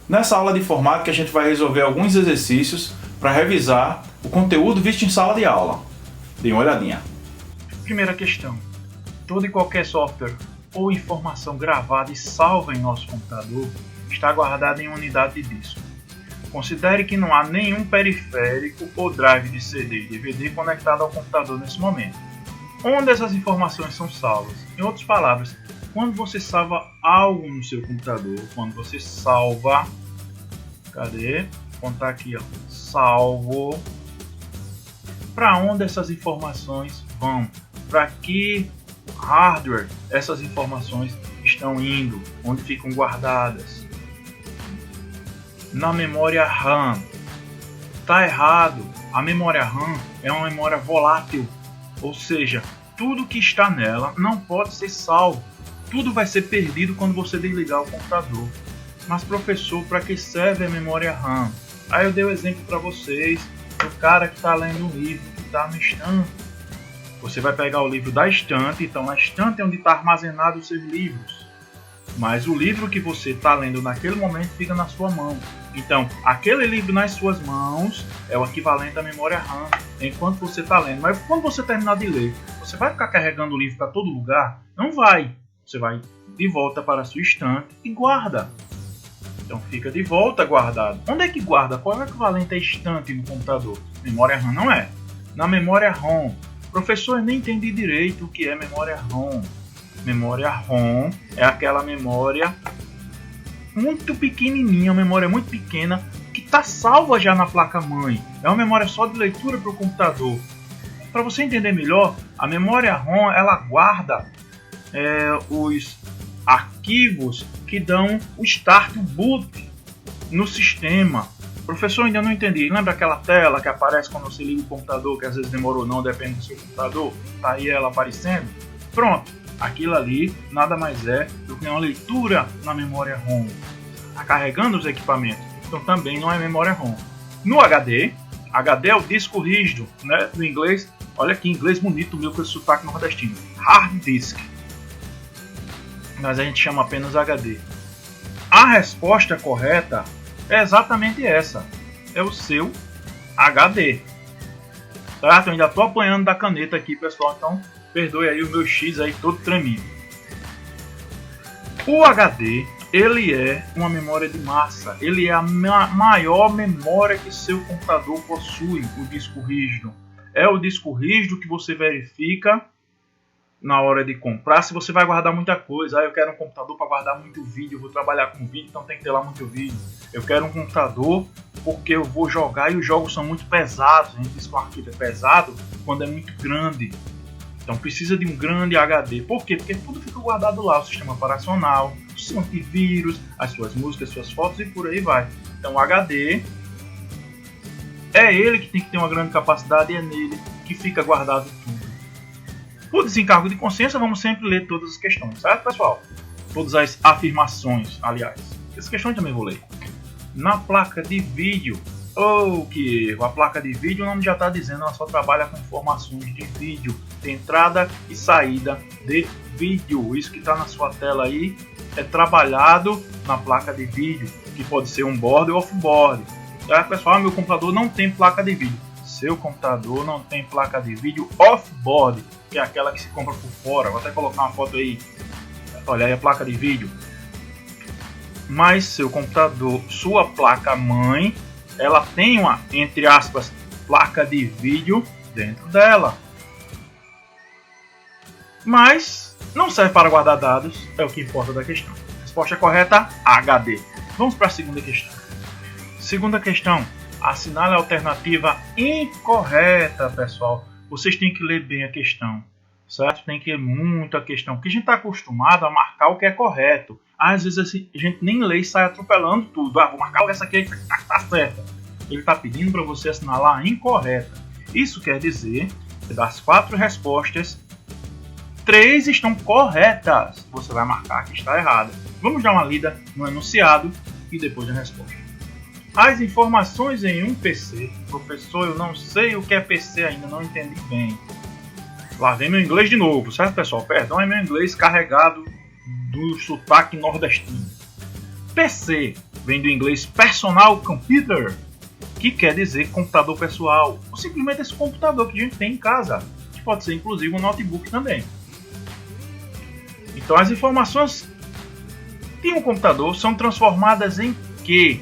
Nessa aula de informática a gente vai resolver alguns exercícios para revisar o conteúdo visto em sala de aula. Dê uma olhadinha. Primeira questão. Todo e qualquer software ou informação gravada e salva em nosso computador está guardada em unidade de disco. Considere que não há nenhum periférico ou drive de CD e DVD conectado ao computador nesse momento. Onde essas informações são salvas? Em outras palavras, quando você salva algo no seu computador, quando você salva... Cadê? Vou contar aqui, ó. Salvo. Para onde essas informações vão? Para que hardware essas informações estão indo? Onde ficam guardadas? Na memória RAM. Tá errado. A memória RAM é uma memória volátil. Ou seja, tudo que está nela não pode ser salvo. Tudo vai ser perdido quando você desligar o computador. Mas professor, para que serve a memória RAM? Aí eu dei o exemplo para vocês do cara que está lendo um livro que está no estante. Você vai pegar o livro da estante, então na estante é onde está armazenado os seus livros. Mas o livro que você está lendo naquele momento fica na sua mão. Então, aquele livro nas suas mãos é o equivalente à memória RAM, enquanto você está lendo. Mas quando você terminar de ler, você vai ficar carregando o livro para todo lugar? Não vai. Você vai de volta para a sua estante e guarda. Então fica de volta guardado. Onde é que guarda? Qual é o equivalente à estante no computador? Memória RAM não é. Na memória ROM. Professor, eu nem entendi direito o que é memória ROM. Memória ROM é aquela memória muito pequenininha, uma memória muito pequena que está salva já na placa-mãe. É uma memória só de leitura para o computador. Para você entender melhor, a memória ROM ela guarda os arquivos que dão o start, o boot no sistema. Professor, ainda não entendi. Lembra aquela tela que aparece quando você liga o computador, que às vezes demora ou não, depende do seu computador? Tá aí ela aparecendo. Pronto. Aquilo ali nada mais é do que uma leitura na memória ROM. Está carregando os equipamentos. Então também não é memória ROM. No HD, HD é o disco rígido, né? No inglês, olha que inglês bonito meu com esse sotaque nordestino. Hard disk. Mas a gente chama apenas HD. A resposta correta é exatamente essa. É o seu HD. Certo? Eu ainda estou apanhando da caneta aqui, pessoal. Então, perdoe aí o meu X aí todo tremido. O HD, ele é uma memória de massa. Ele é a maior memória que seu computador possui, o disco rígido. É o disco rígido que você verifica na hora de comprar, se você vai guardar muita coisa. Eu quero um computador para guardar muito vídeo, eu vou trabalhar com vídeo, então tem que ter lá muito vídeo. Eu quero um computador porque eu vou jogar e os jogos são muito pesados. A gente diz que o arquivo é pesado quando é muito grande. Então precisa de um grande HD. Por quê? Porque tudo fica guardado lá, o sistema operacional, o seu antivírus, as suas músicas, as suas fotos e por aí vai. Então o HD é ele que tem que ter uma grande capacidade e é nele que fica guardado tudo. Por desencargo de consciência, vamos sempre ler todas as questões, certo, pessoal? Todas as afirmações, aliás. Essas questões também vou ler. Na placa de vídeo, que erro! A placa de vídeo, o nome já está dizendo, ela só trabalha com informações de vídeo, de entrada e saída de vídeo. Isso que está na sua tela aí é trabalhado na placa de vídeo, que pode ser on-board ou off-board. Certo, pessoal? Meu computador não tem placa de vídeo. Seu computador não tem placa de vídeo off-board, que é aquela que se compra por fora. Vou até colocar uma foto aí. Olha aí a placa de vídeo. Mas seu computador, sua placa-mãe, ela tem uma, entre aspas, placa de vídeo dentro dela. Mas não serve para guardar dados, é o que importa da questão. Resposta correta, HD. Vamos para a segunda questão. Segunda questão. Assinale a alternativa incorreta, pessoal. Vocês têm que ler bem a questão, certo? Tem que ler muito a questão, porque a gente está acostumado a marcar o que é correto. Às vezes a gente nem lê e sai atropelando tudo. Vou marcar essa aqui, tá certa. Ele está pedindo para você assinalar a incorreta. Isso quer dizer que das 4 respostas, 3 estão corretas. Você vai marcar que está errada. Vamos dar uma lida no enunciado e depois a resposta. As informações em um PC. Professor, eu não sei o que é PC ainda, não entendi bem. Lá vem meu inglês de novo, certo, pessoal? Perdão, é meu inglês carregado do sotaque nordestino. PC vem do inglês personal computer, que quer dizer computador pessoal, ou simplesmente esse computador que a gente tem em casa, que pode ser inclusive um notebook também. Então as informações de um computador são transformadas em quê?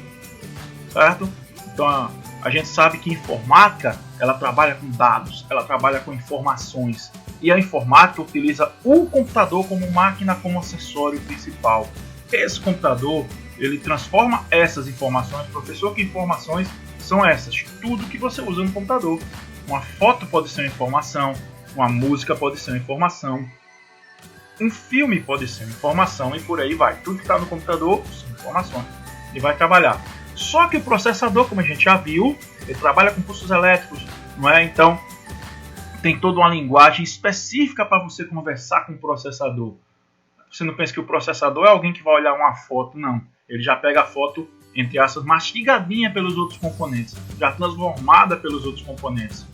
Certo? Então a gente sabe que informática, ela trabalha com dados, ela trabalha com informações, e a informática utiliza o computador como máquina, como acessório principal. Esse computador, ele transforma essas informações. Professor, que informações são essas? Tudo que você usa no computador. Uma foto pode ser uma informação, uma música pode ser uma informação, um filme pode ser uma informação, e por aí vai. Tudo que está no computador são informações. E vai trabalhar. Só que o processador, como a gente já viu, ele trabalha com pulsos elétricos, não é? Então, tem toda uma linguagem específica para você conversar com o processador. Você não pensa que o processador é alguém que vai olhar uma foto, não. Ele já pega a foto, entre aspas, mastigadinha pelos outros componentes, já transformada pelos outros componentes.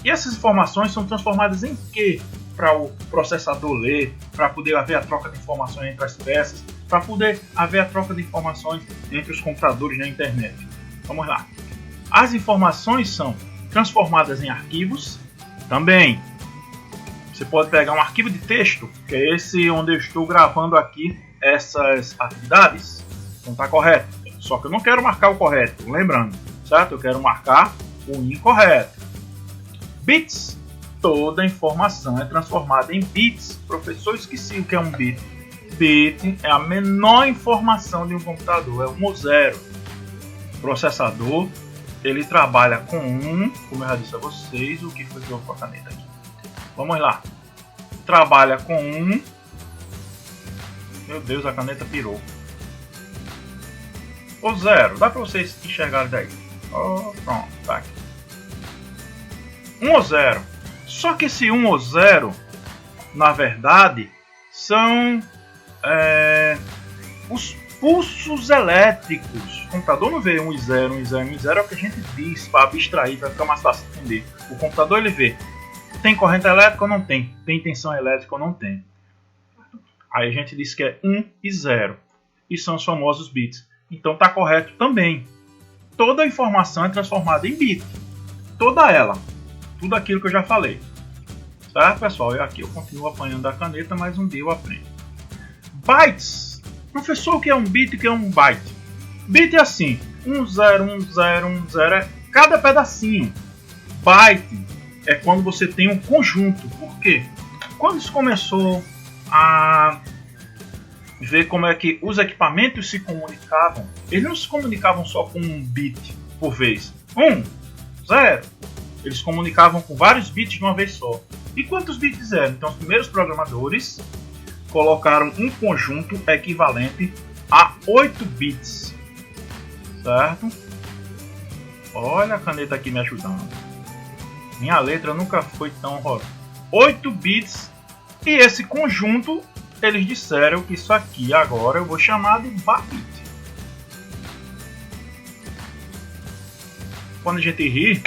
E essas informações são transformadas em quê? Para o processador ler, para poder haver a troca de informações entre as peças, para poder haver a troca de informações entre os computadores na internet. Vamos lá. As informações são transformadas em arquivos também. Você pode pegar um arquivo de texto, que é esse onde eu estou gravando aqui essas atividades. Então está correto. Só que eu não quero marcar o correto, lembrando, certo? Eu quero marcar o incorreto. Bits. Toda informação é transformada em bits. Professor, esqueci o que é um bit. Bit é a menor informação de um computador, é 1 ou 0. O processador, ele trabalha com 1, como eu já disse a vocês, o que foi que eu vou com a caneta aqui. Vamos lá. Trabalha com 1. Meu Deus, a caneta pirou. Ou 0, dá para vocês enxergarem daí. Oh, pronto, tá aqui. 1 ou 0. Só que esse 1 ou 0, na verdade, são os pulsos elétricos. O computador não vê 1 e 0, 1 e 0, 1 e 0 é o que a gente diz para abstrair, para ficar mais fácil de entender. O computador ele vê, tem corrente elétrica ou não tem? Tem tensão elétrica ou não tem? Aí a gente diz que é 1 e 0. E são os famosos bits. Então está correto também. Toda a informação é transformada em bit. Toda ela. Tudo aquilo que eu já falei. Certo, pessoal? E aqui eu continuo apanhando a caneta, mas um dia eu aprendo. Bytes. Professor, o que é um bit e o que é um byte? Bit é assim. 1, 0, 1, 0, 1, 0 é cada pedacinho. Byte é quando você tem um conjunto. Por quê? Quando isso começou a ver como é que os equipamentos se comunicavam, eles não se comunicavam só com um bit por vez. 1, 0. Eles comunicavam com vários bits de uma vez só. E quantos bits eram? Então os primeiros programadores colocaram um conjunto equivalente a 8 bits. Certo? Olha a caneta aqui me ajudando. Minha letra nunca foi tão horrorosa. 8 bits. E esse conjunto, eles disseram que isso aqui agora eu vou chamar de byte. Quando a gente ri,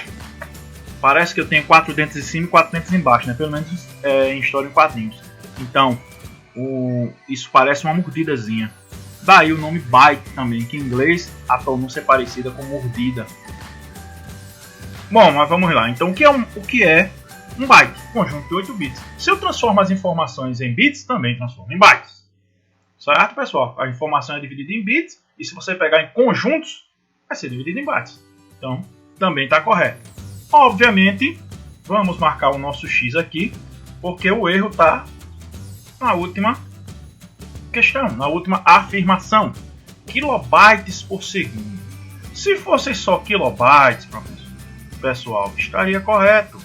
parece que eu tenho 4 dentes em cima e 4 dentes embaixo, né? Pelo menos em história em quadrinhos. Então, isso parece uma mordidazinha. Daí o nome byte também, que em inglês a pronúncia é parecida com mordida. Bom, mas vamos lá. Então, o que é um byte? Conjunto de 8 bits. Se eu transformo as informações em bits, também transformo em bytes. Certo, pessoal? A informação é dividida em bits, e se você pegar em conjuntos, vai ser dividida em bytes. Então, também está correto. Obviamente, vamos marcar o nosso X aqui, porque o erro está na última questão, na última afirmação. Kilobytes por segundo. Se fosse só kilobytes, pessoal, estaria correto.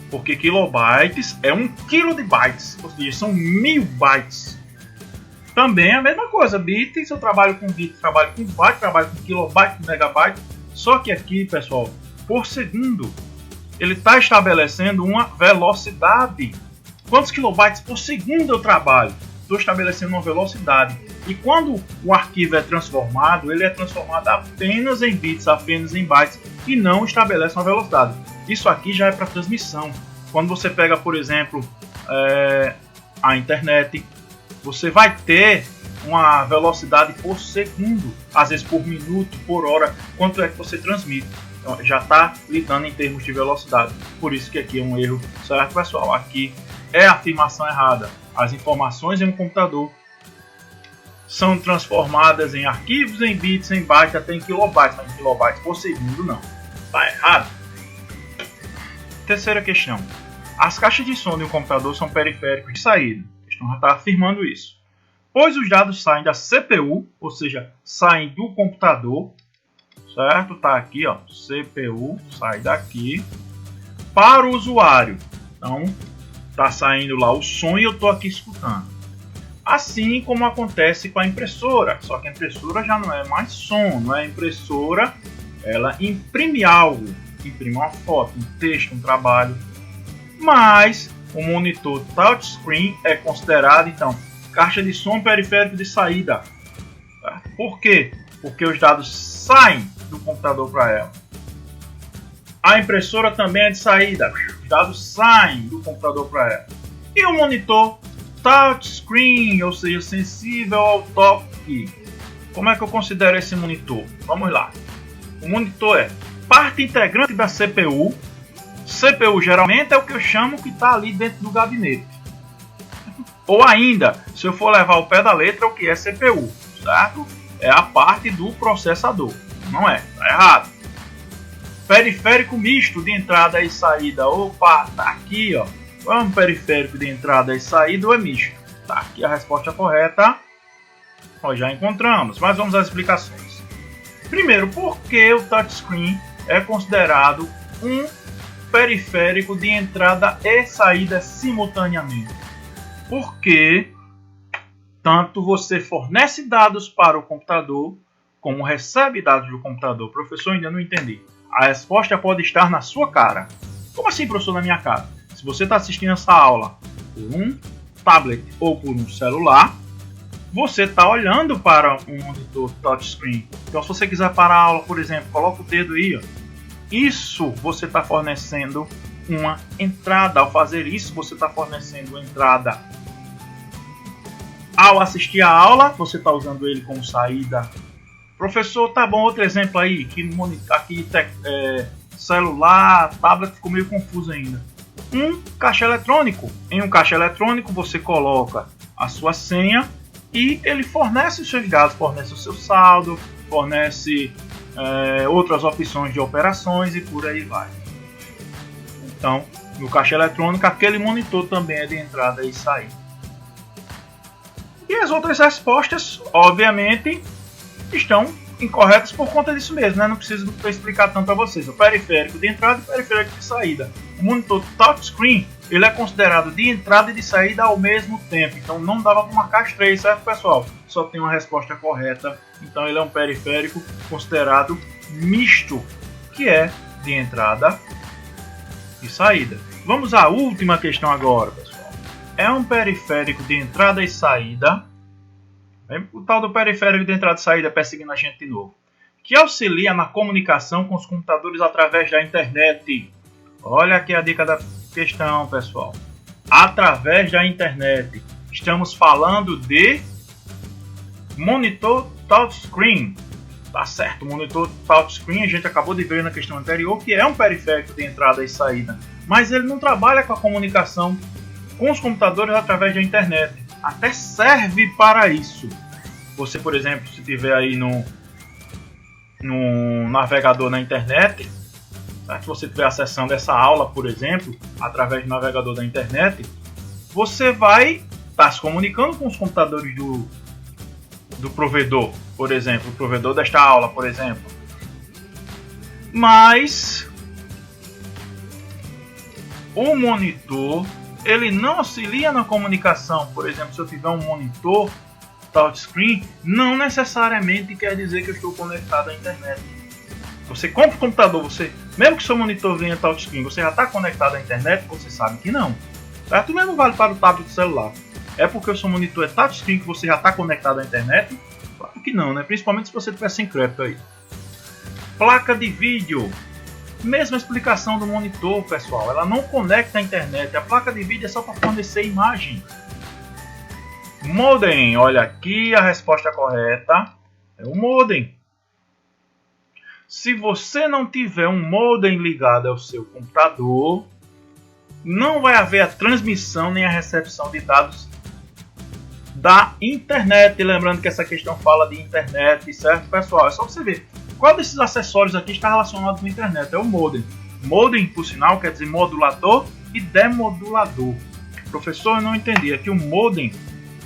Porque kilobytes é 1 quilo de bytes, ou seja, são 1000 bytes. Também é a mesma coisa, bit, se eu trabalho com bit, trabalho com byte, trabalho com kilobyte, megabyte. Só que aqui, pessoal, por segundo, ele está estabelecendo uma velocidade. Quantos kilobytes por segundo eu trabalho? Estou estabelecendo uma velocidade. E quando o arquivo é transformado, ele é transformado apenas em bits, apenas em bytes, e não estabelece uma velocidade. Isso aqui já é para transmissão. Quando você pega, por exemplo, a internet, você vai ter uma velocidade por segundo, às vezes por minuto, por hora, quanto é que você transmite. Então, já está lidando em termos de velocidade. Por isso que aqui é um erro, certo, pessoal? Aqui é a afirmação errada. As informações em um computador são transformadas em arquivos, em bits, em bytes, até em kilobytes. Mas em kilobytes por segundo não. Está errado. Terceira questão. As caixas de som de um computador são periféricos de saída. A questão já está afirmando isso. Pois os dados saem da CPU, ou seja, saem do computador, certo? Tá aqui, ó, CPU, sai daqui, para o usuário. Então, tá saindo lá o som e eu tô aqui escutando. Assim como acontece com a impressora, só que a impressora já não é mais som, não é impressora, ela imprime algo, imprime uma foto, um texto, um trabalho. Mas o monitor touchscreen é considerado, então, caixa de som periférico de saída. Tá? Por quê? Porque os dados saem do computador para ela. A impressora também é de saída. Os dados saem do computador para ela. E o monitor touchscreen, ou seja, sensível ao toque. Como é que eu considero esse monitor? Vamos lá. O monitor é parte integrante da CPU. CPU geralmente é o que eu chamo que está ali dentro do gabinete. Ou ainda, se eu for levar o pé da letra, o que é CPU, certo? É a parte do processador. Não é, tá errado. Periférico misto de entrada e saída. Opa, tá aqui, ó. É um periférico de entrada e saída ou é misto? Tá aqui a resposta correta. Nós já encontramos, mas vamos às explicações. Primeiro, por que o touchscreen é considerado um periférico de entrada e saída simultaneamente? Porque tanto você fornece dados para o computador, como recebe dados do computador. Professor, ainda não entendi. A resposta pode estar na sua cara. Como assim, professor, na minha cara? Se você está assistindo essa aula por um tablet ou por um celular, você está olhando para um monitor touchscreen. Então, se você quiser parar a aula, por exemplo, coloca o dedo aí. Ó. Isso você está fornecendo uma entrada. Ao fazer isso, você está fornecendo uma entrada. Ao assistir a aula, você está usando ele como saída. Professor, tá bom, outro exemplo aí. Aqui celular, tablet, ficou meio confuso ainda. Um caixa eletrônico. Em um caixa eletrônico, você coloca a sua senha e ele fornece os seus dados, fornece o seu saldo, fornece outras opções de operações e por aí vai. Então, no caixa eletrônico, aquele monitor também é de entrada e saída. E as outras respostas, obviamente, estão incorretas por conta disso mesmo, né? Não preciso explicar tanto a vocês. O periférico de entrada e o periférico de saída. O monitor touchscreen, ele é considerado de entrada e de saída ao mesmo tempo. Então não dava para marcar as três, certo, pessoal? Só tem uma resposta correta. Então ele é um periférico considerado misto, que é de entrada e saída. Vamos à última questão agora, pessoal. É um periférico de entrada e saída. O tal do periférico de entrada e saída perseguindo a gente de novo. Que auxilia na comunicação com os computadores através da internet. Olha aqui a dica da questão, pessoal. Através da internet. Estamos falando de monitor touchscreen. Tá certo, monitor touchscreen a gente acabou de ver na questão anterior que é um periférico de entrada e saída. Mas ele não trabalha com a comunicação com os computadores através da internet. Até serve para isso. Você, por exemplo, se tiver aí no navegador na internet, se você estiver acessando essa aula, por exemplo, através do navegador da internet, você vai estar se comunicando com os computadores do provedor, por exemplo, o provedor desta aula, por exemplo. Mas o monitor, ele não auxilia na comunicação. Por exemplo, se eu tiver um monitor touchscreen, não necessariamente quer dizer que eu estou conectado à internet. Você compra o computador, mesmo que seu monitor venha touchscreen, você já está conectado à internet? Você sabe que não. Certo? O mesmo vale para o tablet celular. É porque o seu monitor é touchscreen que você já está conectado à internet? Claro que não, né? Principalmente se você tiver sem crédito aí. Placa de vídeo. Mesma explicação do monitor, pessoal. Ela não conecta à internet. A placa de vídeo é só para fornecer imagem. Modem, olha aqui a resposta correta é o modem. Se você não tiver um modem ligado ao seu computador, não vai haver a transmissão nem a recepção de dados da internet. Lembrando que essa questão fala de internet, certo, pessoal? É só você ver qual desses acessórios aqui está relacionado com a internet. É o modem. Modem, por sinal, quer dizer modulador e demodulador. Professor, eu não entendi. Aqui o modem,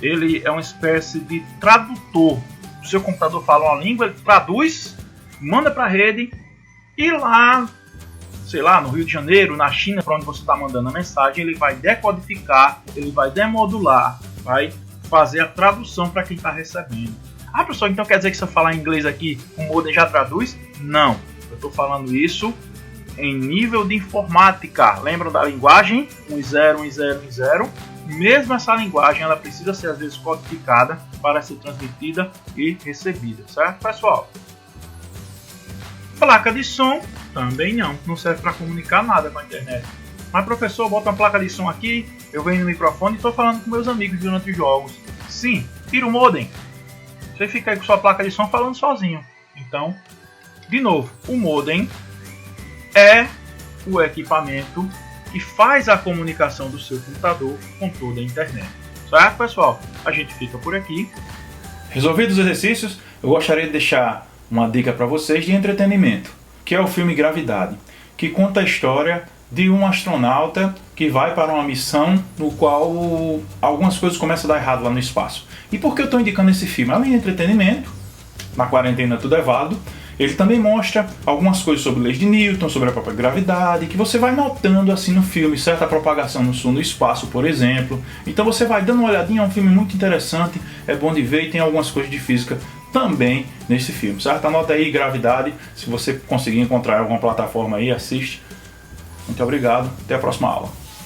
ele é uma espécie de tradutor. O seu computador fala uma língua, ele traduz, manda para a rede e lá, sei lá, no Rio de Janeiro, na China, para onde você está mandando a mensagem, ele vai decodificar, ele vai demodular, vai fazer a tradução para quem está recebendo. Ah, professor, então quer dizer que se eu falar inglês aqui, o modem já traduz? Não, eu estou falando isso em nível de informática. Lembram da linguagem? 101010? Mesmo essa linguagem, ela precisa ser às vezes codificada para ser transmitida e recebida, certo, pessoal? Placa de som também não serve para comunicar nada com a internet. Mas professor, bota uma placa de som aqui, eu venho no microfone e estou falando com meus amigos durante os jogos. Sim, tira o modem. Você fica aí com sua placa de som falando sozinho. Então, de novo, o modem é o equipamento que faz a comunicação do seu computador com toda a internet. Certo, pessoal? A gente fica por aqui. Resolvidos os exercícios, eu gostaria de deixar uma dica para vocês de entretenimento, que é o filme Gravidade, que conta a história de um astronauta que vai para uma missão no qual algumas coisas começam a dar errado lá no espaço. E por que eu estou indicando esse filme? Além de entretenimento, na quarentena tudo é válido, ele também mostra algumas coisas sobre leis de Newton, sobre a própria gravidade, que você vai notando assim no filme, certa propagação no som do espaço, por exemplo. Então você vai dando uma olhadinha, é um filme muito interessante, é bom de ver e tem algumas coisas de física também nesse filme, certo? Anota aí Gravidade, se você conseguir encontrar alguma plataforma aí, assiste. Muito obrigado, até a próxima aula.